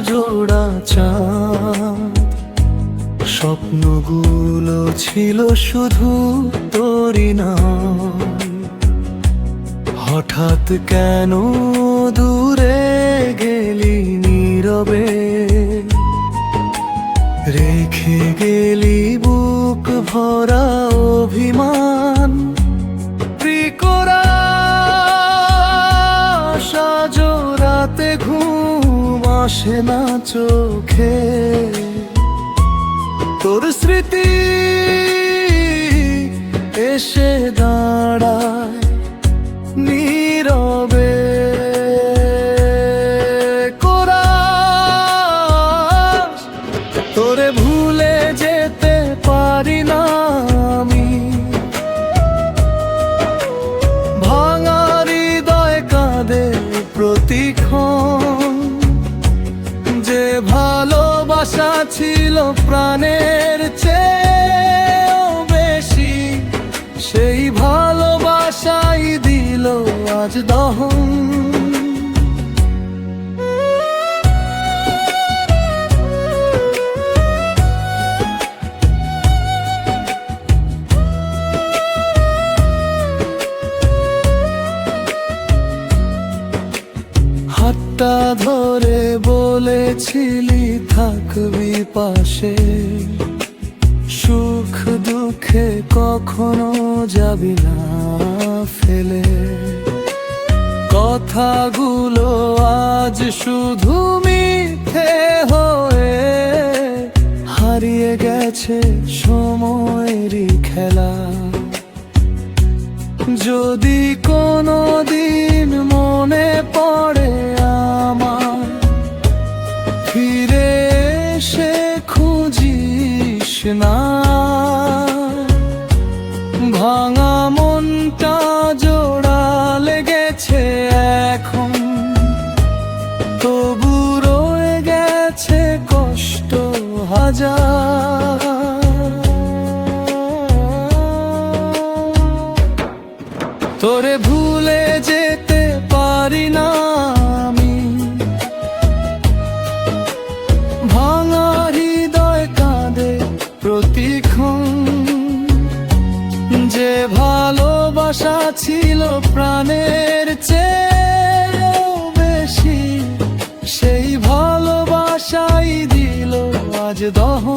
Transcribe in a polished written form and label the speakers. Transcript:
Speaker 1: জোড়া চাঁদ, স্বপ্নগুলো ছিল শুধু তোরই নাম। হঠাৎ কেন দূরে গেলি নীরবে, রেখে গেলি বুক ভরা অভিমান। রাতে ঘুম আসে না চোখে, তোর স্মৃতি এসে দাঁড়ায় নীরবে। কোরাস, তোরে ভুলে যেতে পারি না আমি। ভাঙা হৃদয় কাঁদে প্রতিক্ষণ, যে ভালোবাসা ছিল প্রাণের চেয়েও বেশি, সেই ভালোবাসাই দিল আজ দহন। হাতটা ধরে বলেছিলি থাকবি পাশে, সুখ দুঃখে কখনো যাবি না ফেলে। কথাগুলো আজ শুধু মিথ্যে হয়ে হারিয়ে গেছে সময়েরই খেলা। যদি কোনো দিন মনে পড়ে আমার, ফিরে এসে খুঁজিস না। ভাঙা মনটা জোড়া লেগেছে এখন, তবু রয়ে গেছে কষ্ট হাজার। তোরে ভুলে যেতে পারি না আমি, ভাঙা হৃদয় কাঁদে প্রতিক্ষণ। যে ভালোবাসা ছিল প্রাণের চেয়েও বেশি, সেই ভালোবাসাই দিল আজ দহন।